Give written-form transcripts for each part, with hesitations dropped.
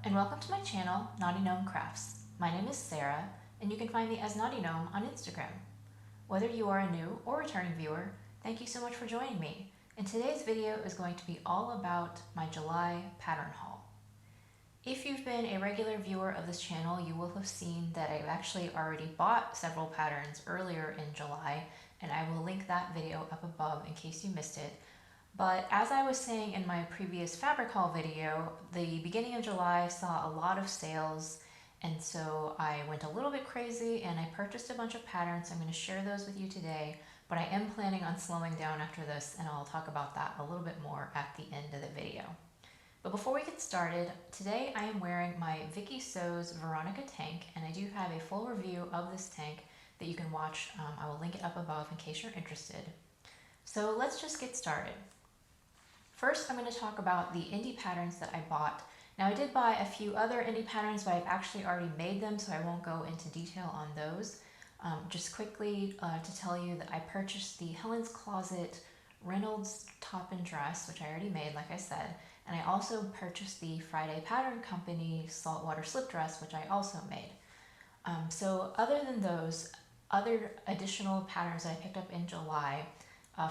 and welcome to my channel, Naughty Gnome Crafts. My name is Sarah, and you can find me as Naughty Gnome on Instagram. Whether you are a new or returning viewer, thank you so much for joining me. And today's video is going to be all about my July pattern haul. If you've been a regular viewer of this channel, you will have seen that I've actually already bought several patterns earlier in July, and I will link that video up above in case you missed it. But as I was saying in my previous fabric haul video, the beginning of July saw a lot of sales, and so I went a little bit crazy and I purchased a bunch of patterns. I'm going to share those with you today, but I am planning on slowing down after this, and I'll talk about that a little bit more at the end of the video. But before we get started, today I am wearing my Vicky Sews Veronica tank, and I do have a full review of this tank that you can watch. I will link it up above in case you're interested. So let's just get started. First, I'm going to talk about the indie patterns that I bought. Now, I did buy a few other indie patterns, but I've actually already made them, so I won't go into detail on those. Just quickly to tell you that I purchased the Helen's Closet Reynolds top and dress, which I already made, like I said, and I also purchased the Friday Pattern Company saltwater slip dress, which I also made. So other than those, other additional patterns that I picked up in July,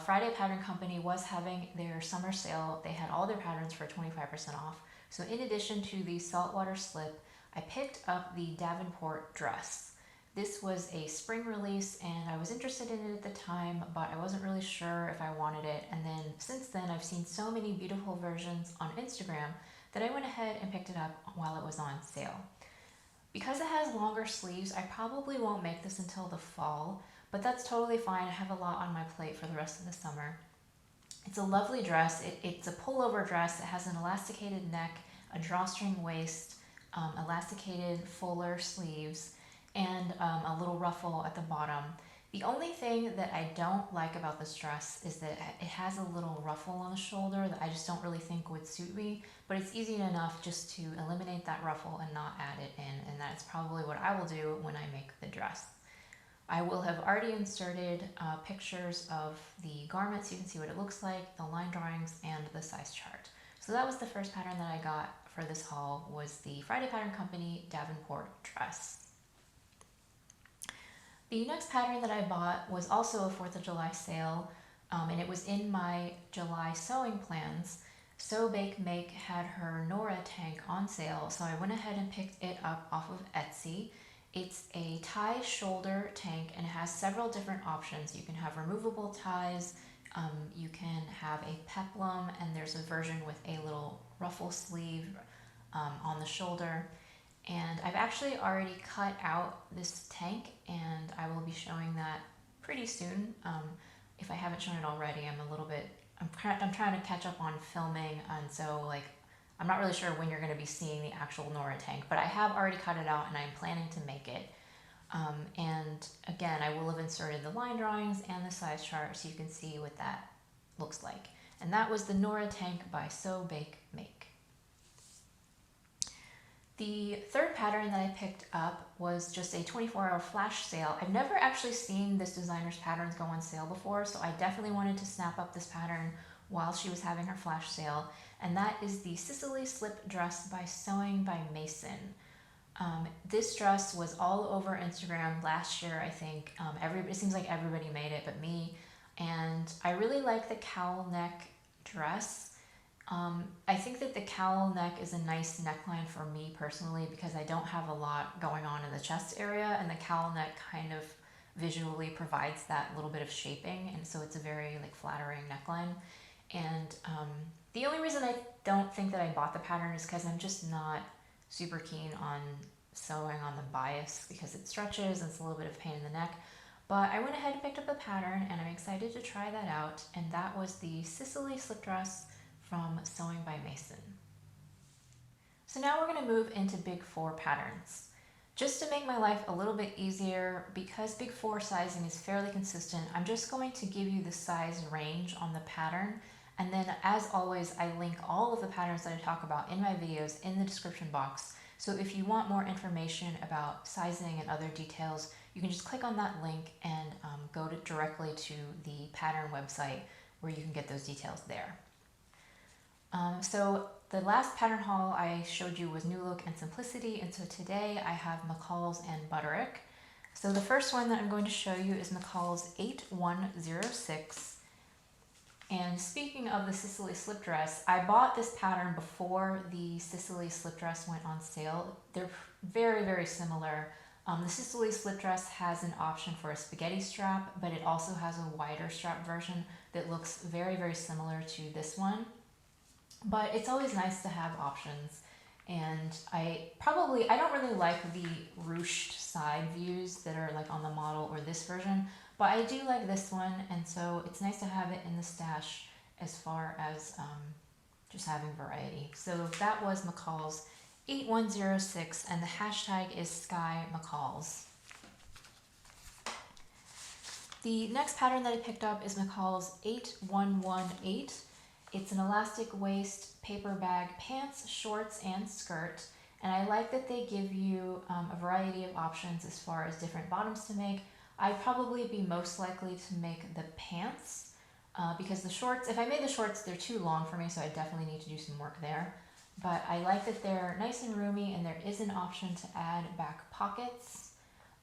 Friday Pattern Company was having their summer sale. They had all their patterns for 25% off. So in addition to the saltwater slip, I picked up the Davenport dress. This was a spring release and I was interested in it at the time, but I wasn't really sure if I wanted it. And then since then, I've seen so many beautiful versions on Instagram that I went ahead and picked it up while it was on sale. Because it has longer sleeves, I probably won't make this until the fall, but that's totally fine. I have a lot on my plate for the rest of the summer. It's a lovely dress. It's a pullover dress. It has an elasticated neck, a drawstring waist, elasticated fuller sleeves, and a little ruffle at the bottom. The only thing that I don't like about this dress is that it has a little ruffle on the shoulder that I just don't really think would suit me, but it's easy enough just to eliminate that ruffle and not add it in, and that's probably what I will do when I make the dress. I will have already inserted pictures of the garments. You can see what it looks like, the line drawings, and the size chart. So that was the first pattern that I got for this haul, was the Friday Pattern Company Davenport dress. The next pattern that I bought was also a 4th of July sale, and it was in my July sewing plans. Sew Bake Make had her Nora tank on sale, so I went ahead and picked it up off of Etsy. It's a tie shoulder tank and it has several different options. You can have removable ties, you can have a peplum, and there's a version with a little ruffle sleeve on the shoulder. And I've actually already cut out this tank and I will be showing that pretty soon. If I haven't shown it already, I'm trying to catch up on filming, and so I'm not really sure when you're going to be seeing the actual Nora tank, but I have already cut it out and I'm planning to make it. And again, I will have inserted the line drawings and the size chart so you can see what that looks like. And that was the Nora tank by Sew Bake Make. The third pattern that I picked up was just a 24-hour flash sale. I've never actually seen this designer's patterns go on sale before, so I definitely wanted to snap up this pattern while she was having her flash sale, and that is the Sicily Slip Dress by Sewing by Mason. This dress was all over Instagram last year, I think. It seems like everybody made it but me, and I really like the cowl neck dress. I think that the cowl neck is a nice neckline for me personally because I don't have a lot going on in the chest area, and the cowl neck kind of visually provides that little bit of shaping, and so it's a very flattering neckline. And the only reason I don't think that I bought the pattern is because I'm just not super keen on sewing on the bias because it stretches and it's a little bit of pain in the neck. But I went ahead and picked up the pattern and I'm excited to try that out, and that was the Sicily Slip Dress from Sewing by Mason. So now we're going to move into Big 4 patterns. Just to make my life a little bit easier, because Big 4 sizing is fairly consistent, I'm just going to give you the size range on the pattern. And then, as always, I link all of the patterns that I talk about in my videos in the description box. So if you want more information about sizing and other details, you can just click on that link and go directly to the pattern website where you can get those details there. So the last pattern haul I showed you was New Look and Simplicity, and so today I have McCalls and Butterick. So the first one that I'm going to show you is McCalls 8106. And speaking of the Sicily slip dress, I bought this pattern before the Sicily slip dress went on sale. They're very, very similar. The Sicily slip dress has an option for a spaghetti strap, but it also has a wider strap version that looks very, very similar to this one. But it's always nice to have options. And I don't really like the ruched side views that are like on the model or this version, but I do like this one, and so it's nice to have it in the stash as far as just having variety. So that was McCalls 8106, and the hashtag is Sky McCalls. The next pattern that I picked up is McCalls 8118. It's an elastic waist paper bag pants, shorts, and skirt. And I like that they give you a variety of options as far as different bottoms to make. I'd probably be most likely to make the pants because the shorts, if I made the shorts, they're too long for me, so I definitely need to do some work there. But I like that they're nice and roomy, and there is an option to add back pockets.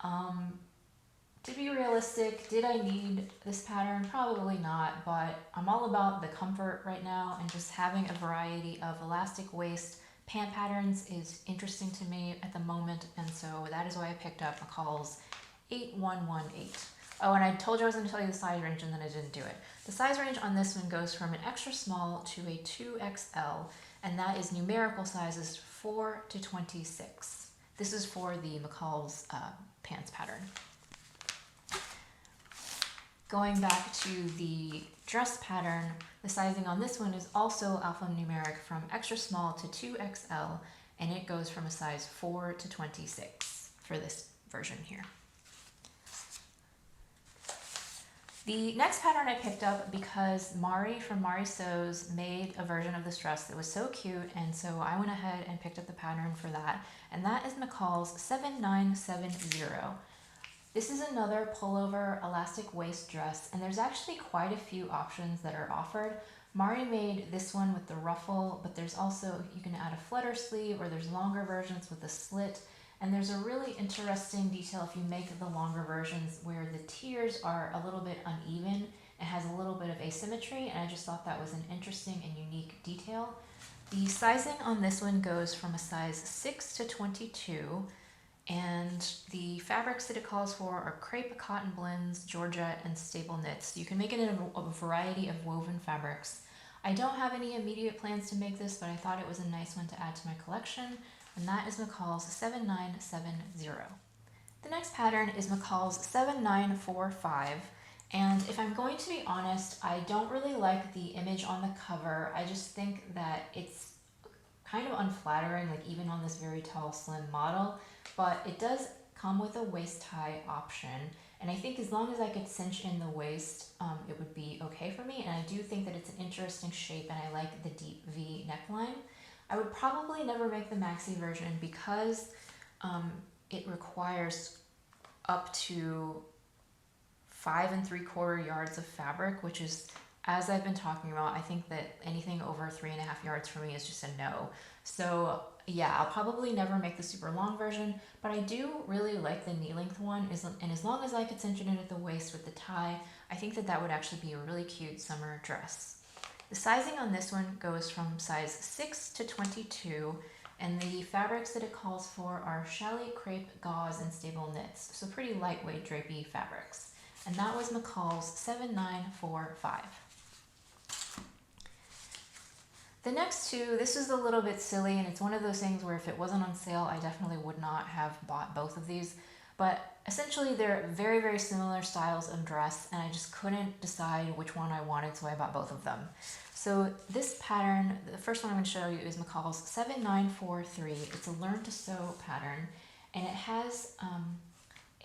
To be realistic, did I need this pattern? Probably not, but I'm all about the comfort right now, and just having a variety of elastic waist pant patterns is interesting to me at the moment, and so that is why I picked up McCalls 8118. Oh, and I told you I was going to tell you the size range, and then I didn't do it. The size range on this one goes from an extra small to a 2XL, and that is numerical sizes 4 to 26. This is for the McCalls pants pattern. Going back to the dress pattern, the sizing on this one is also alphanumeric from extra small to 2XL, and it goes from a size 4 to 26 for this version here. The next pattern I picked up because Mari from Mari Sews made a version of this dress that was so cute, and so I went ahead and picked up the pattern for that, and that is McCalls 7970. This is another pullover elastic waist dress, and there's actually quite a few options that are offered. Mari made this one with the ruffle, but there's also, you can add a flutter sleeve, or there's longer versions with a slit. And there's a really interesting detail if you make the longer versions where the tiers are a little bit uneven. It has a little bit of asymmetry, and I just thought that was an interesting and unique detail. The sizing on this one goes from a size 6 to 22, and the fabrics that it calls for are crepe, cotton blends, georgette, and stable knits. You can make it in a variety of woven fabrics. I don't have any immediate plans to make this, but I thought it was a nice one to add to my collection, and that is McCalls 7970. The next pattern is McCalls 7945, and if I'm going to be honest, I don't really like the image on the cover. I just think that it's kind of unflattering, like even on this very tall, slim model, but it does come with a waist tie option, and I think as long as I could cinch in the waist, it would be okay for me, and I do think that it's an interesting shape, and I like the deep V neckline. I would probably never make the maxi version because it requires up to 5 3/4 yards of fabric, which is, as I've been talking about, I think that anything over 3.5 yards for me is just a no. So yeah, I'll probably never make the super long version, but I do really like the knee length one, and as long as I could cinch it in at the waist with the tie, I think that that would actually be a really cute summer dress. The sizing on this one goes from size 6 to 22, and the fabrics that it calls for are challis, crepe, gauze, and stable knits, so pretty lightweight drapey fabrics. And that was McCalls 7945. The next two, this is a little bit silly, and it's one of those things where if it wasn't on sale, I definitely would not have bought both of these. But essentially, they're very, very similar styles of dress, and I just couldn't decide which one I wanted, so I bought both of them. So this pattern, the first one I'm going to show you is McCalls 7943. It's a Learn to Sew pattern, and it has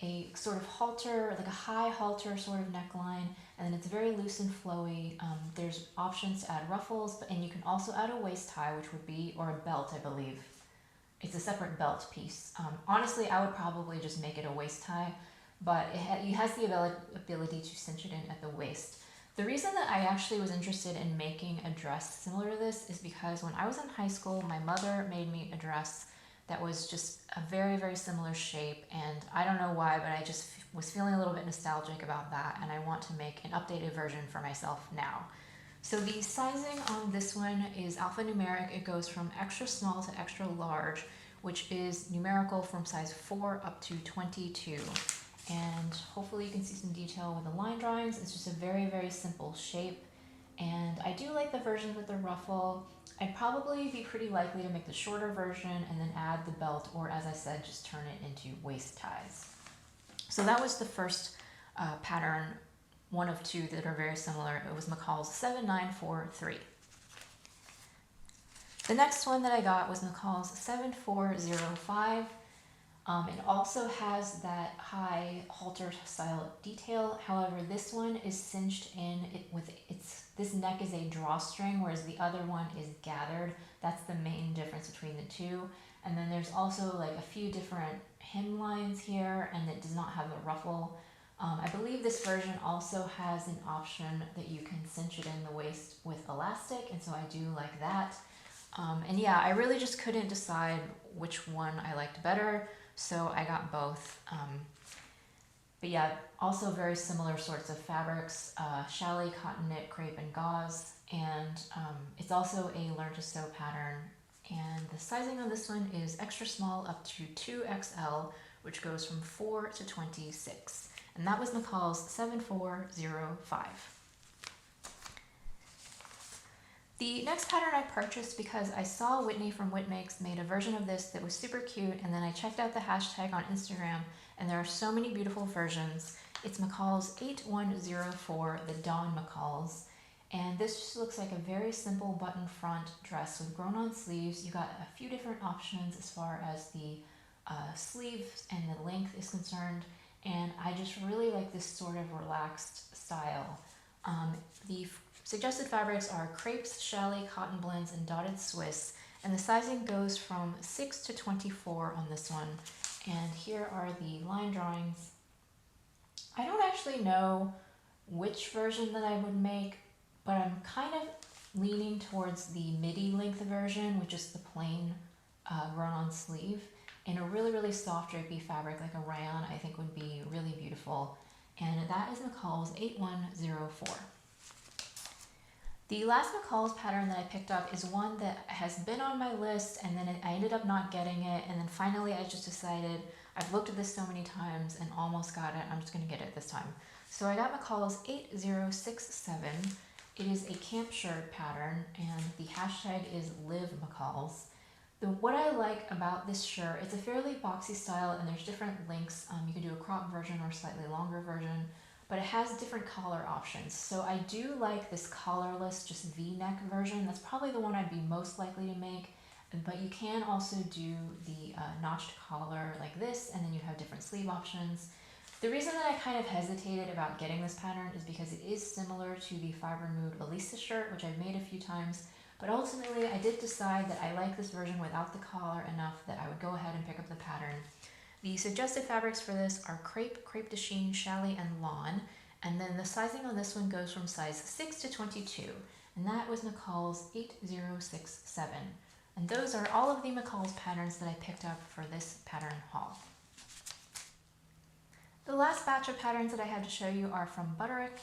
a sort of halter, like a high halter sort of neckline, and then it's very loose and flowy. There's options to add ruffles, and you can also add a waist tie, which would be, or a belt, I believe. It's a separate belt piece. Honestly, I would probably just make it a waist tie, but it has the ability to cinch it in at the waist. The reason that I actually was interested in making a dress similar to this is because when I was in high school, my mother made me a dress that was just a very, very similar shape, and I don't know why, but I just was feeling a little bit nostalgic about that, and I want to make an updated version for myself now. So the sizing on this one is alphanumeric. It goes from extra small to extra large, which is numerical from size 4 up to 22. And hopefully you can see some detail with the line drawings. It's just a very, very simple shape. And I do like the version with the ruffle. I'd probably be pretty likely to make the shorter version and then add the belt, or as I said, just turn it into waist ties. So that was the first pattern, one of two that are very similar. It was McCalls 7943. The next one that I got was McCalls 7405. It also has that high halter style detail. However, this one is cinched in this neck is a drawstring, whereas the other one is gathered. That's the main difference between the two. And then there's also like a few different hem lines here, and it does not have a ruffle. I believe this version also has an option that you can cinch it in the waist with elastic, and so I do like that. And yeah, I really just couldn't decide which one I liked better, so I got both. But yeah, also very similar sorts of fabrics, challis, cotton knit, crepe, and gauze. And it's also a learn to sew pattern. And the sizing on this one is extra small up to 2XL, which goes from 4 to 26. And that was McCalls 7405. The next pattern I purchased because I saw Whitney from Whitmakes made a version of this that was super cute, and then I checked out the hashtag on Instagram, and there are so many beautiful versions. It's McCalls 8104, the Dawn McCalls, and this just looks like a very simple button front dress with grown-on sleeves. You got a few different options as far as the sleeves and the length is concerned, and I just really like this sort of relaxed style. The suggested fabrics are crepes, challis, cotton blends, and dotted Swiss, and the sizing goes from 6 to 24 on this one. And here are the line drawings. I don't actually know which version that I would make, but I'm kind of leaning towards the midi length version, which is the plain run-on sleeve, in a really, really soft drapey fabric like a rayon. I think would be really beautiful. And that is McCalls 8104. The last McCalls pattern that I picked up is one that has been on my list, and then I ended up not getting it, and then finally I just decided, I've looked at this so many times and almost got it, I'm just going to get it this time. So I got McCalls 8067. It is a camp shirt pattern, and the hashtag is Live McCalls. What I like about this shirt, it's a fairly boxy style, and there's different lengths. You can do a crop version or a slightly longer version, but it has different collar options. So I do like this collarless, just V-neck version. That's probably the one I'd be most likely to make, but you can also do the notched collar like this, and then you have different sleeve options. The reason that I kind of hesitated about getting this pattern is because it is similar to the Fiber Mood Elisa shirt, which I've made a few times, but ultimately I did decide that I like this version without the collar enough that I would go ahead and pick up the pattern. The suggested fabrics for this are crepe, crepe de chine, challis, and lawn, and then the sizing on this one goes from size 6 to 22, and that was McCalls 8067. And those are all of the McCalls patterns that I picked up for this pattern haul. The last batch of patterns that I had to show you are from Butterick,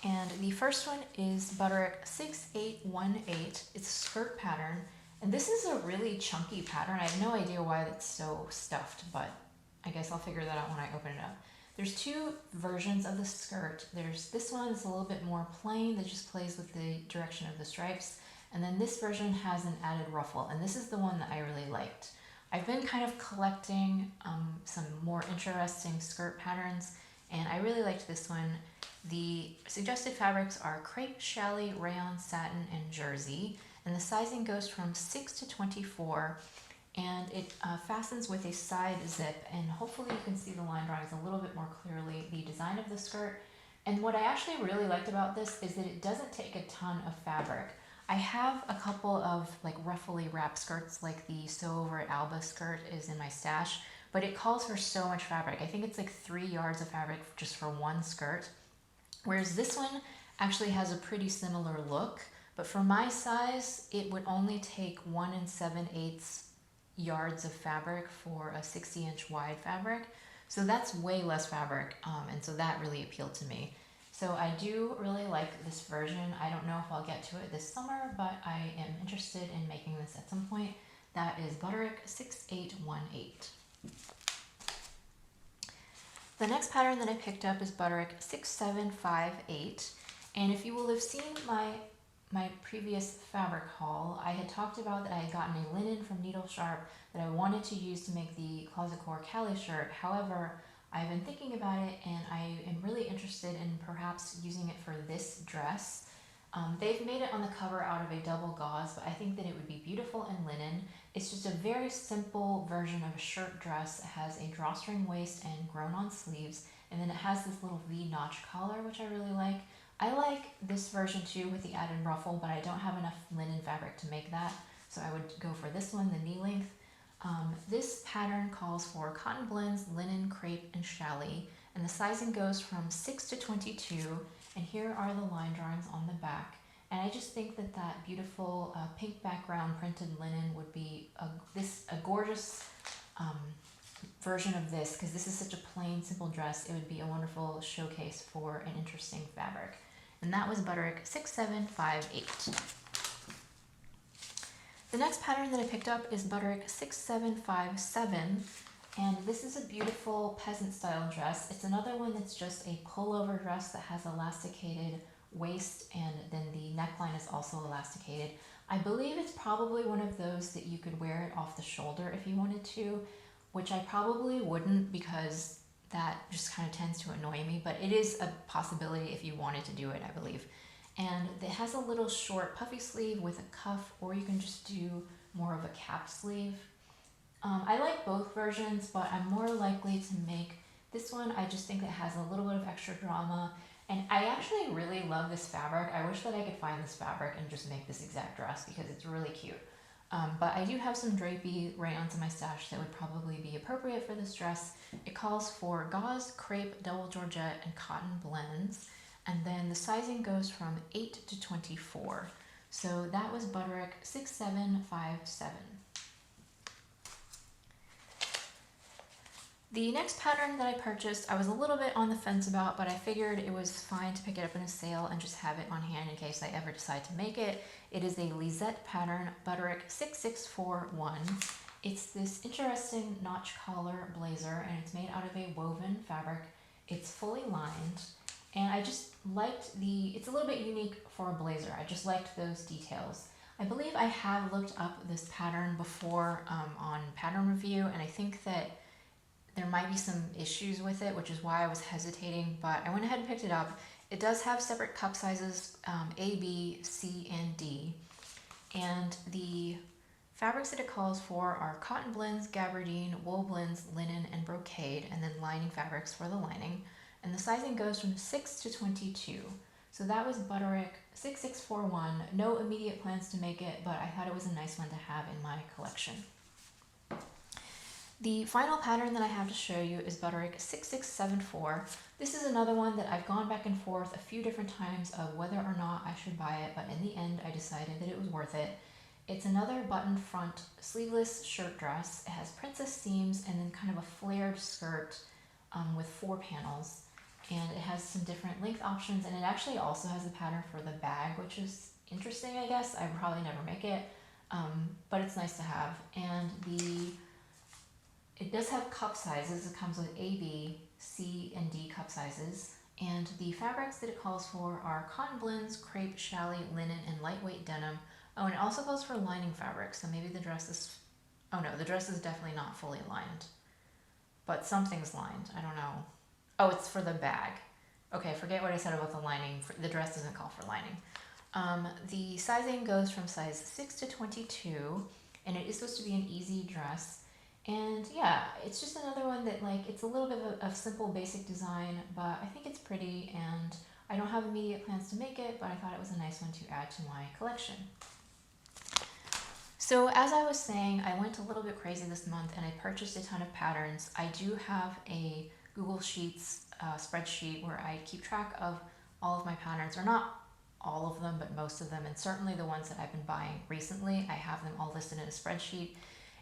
and the first one is Butterick 6818. It's a skirt pattern, and this is a really chunky pattern. I have no idea why it's so stuffed, but I guess I'll figure that out when I open it up. There's two versions of the skirt. There's this one that's a little bit more plain that just plays with the direction of the stripes, and then this version has an added ruffle, and this is the one that I really liked. I've been kind of collecting some more interesting skirt patterns, and I really liked this one. The suggested fabrics are crepe, challis, rayon, satin, and jersey, and the sizing goes from 6 to 24, and it fastens with a side zip, and hopefully you can see the line drawings a little bit more clearly, the design of the skirt. And what I actually really liked about this is that it doesn't take a ton of fabric. I have a couple of like ruffly wrap skirts, like the Sew Over at Alba skirt is in my stash, but it calls for so much fabric. I think it's like 3 yards of fabric just for one skirt. Whereas this one actually has a pretty similar look, but for my size, it would only take 1 7/8 yards of fabric for a 60-inch wide fabric. So that's way less fabric, and so that really appealed to me. So I do really like this version. I don't know if I'll get to it this summer, but I am interested in making this at some point. That is Butterick 6818. The next pattern that I picked up is Butterick 6758. And if you will have seen my previous fabric haul, I had talked about that I had gotten a linen from Needle Sharp that I wanted to use to make the Closet Core Cali shirt. However, I've been thinking about it and I am really interested in perhaps using it for this dress. They've made it on the cover out of a double gauze, but I think that it would be beautiful in linen. It's just a very simple version of a shirt dress. It has a drawstring waist and grown-on sleeves, and then it has this little V-notch collar, which I really like. I like this version too with the added ruffle, but I don't have enough linen fabric to make that, so I would go for this one, the knee length. This pattern calls for cotton blends, linen, crepe, and challis, and the sizing goes from 6 to 22, and here are the line drawings on the back. And I just think that that beautiful pink background printed linen would be a gorgeous version of this, because this is such a plain, simple dress. It would be a wonderful showcase for an interesting fabric. And that was Butterick 6758. The next pattern that I picked up is Butterick 6757, and this is a beautiful peasant style dress. It's another one that's just a pullover dress that has elasticated waist, and then the neckline is also elasticated. I believe it's probably one of those that you could wear it off the shoulder if you wanted to, which I probably wouldn't because that just kind of tends to annoy me, but it is a possibility if you wanted to do it, I believe. And it has a little short puffy sleeve with a cuff, or you can just do more of a cap sleeve. I like both versions, but I'm more likely to make this one. I just think it has a little bit of extra drama, and I actually really love this fabric. I wish that I could find this fabric and just make this exact dress because it's really cute. But I do have some drapey rayons in my stash that would probably be appropriate for this dress. It calls for gauze, crepe, double georgette, and cotton blends. And then the sizing goes from 8 to 24. So that was Butterick 6757. The next pattern that I purchased, I was a little bit on the fence about, but I figured it was fine to pick it up in a sale and just have it on hand in case I ever decide to make it. It is a Lisette pattern, Butterick 6641. It's this interesting notch collar blazer, and it's made out of a woven fabric. It's fully lined, and I just liked it's a little bit unique for a blazer. I just liked those details. I believe I have looked up this pattern before on Pattern Review, and I think that there might be some issues with it, which is why I was hesitating, but I went ahead and picked it up. It does have separate cup sizes, A, B, C, and D. And the fabrics that it calls for are cotton blends, gabardine, wool blends, linen, and brocade, and then lining fabrics for the lining. And the sizing goes from 6 to 22. So that was Butterick 6641. No immediate plans to make it, but I thought it was a nice one to have in my collection. The final pattern that I have to show you is Butterick 6674. This is another one that I've gone back and forth a few different times of whether or not I should buy it, but in the end I decided that it was worth it. It's another button front sleeveless shirt dress. It has princess seams and then kind of a flared skirt with 4 panels. And it has some different length options, and it actually also has a pattern for the bag, which is interesting, I guess. I would probably never make it, but it's nice to have. And it does have cup sizes. It comes with A, B, C, and D cup sizes. And the fabrics that it calls for are cotton blends, crepe, challis, linen, and lightweight denim. Oh, and it also calls for lining fabric, so maybe the dress is... Oh no, the dress is definitely not fully lined. But something's lined, I don't know. Oh, it's for the bag. Okay, forget what I said about the lining. The dress doesn't call for lining. The sizing goes from size 6 to 22, and it is supposed to be an easy dress. And yeah, it's just another one that, like, it's a little bit of simple basic design, but I think it's pretty, and I don't have immediate plans to make it, but I thought it was a nice one to add to my collection. So as I was saying, I went a little bit crazy this month and I purchased a ton of patterns. I do have a Google Sheets spreadsheet where I keep track of all of my patterns, or not all of them, but most of them, and certainly the ones that I've been buying recently. I have them all listed in a spreadsheet,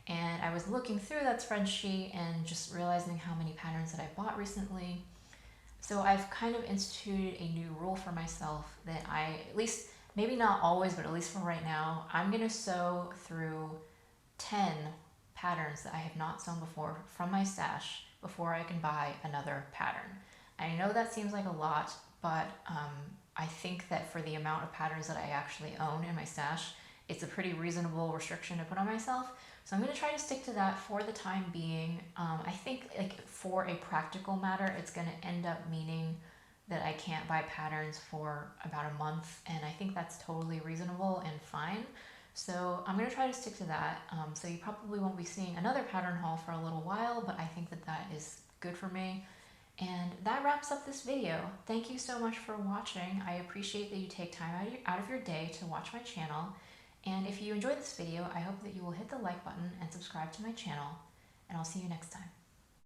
and I was looking through that spreadsheet and just realizing how many patterns that I bought recently. So I've kind of instituted a new rule for myself that I, at least, maybe not always, but at least for right now, I'm going to sew through 10 patterns that I have not sewn before from my stash before I can buy another pattern. I know that seems like a lot, but I think that for the amount of patterns that I actually own in my stash, it's a pretty reasonable restriction to put on myself. So I'm going to try to stick to that for the time being. I think like for a practical matter, it's going to end up meaning that I can't buy patterns for about a month, and I think that's totally reasonable and fine. So I'm going to try to stick to that. So you probably won't be seeing another pattern haul for a little while, but I think that that is good for me. And that wraps up this video. Thank you so much for watching. I appreciate that you take time out of your day to watch my channel. And if you enjoyed this video, I hope that you will hit the like button and subscribe to my channel. And I'll see you next time.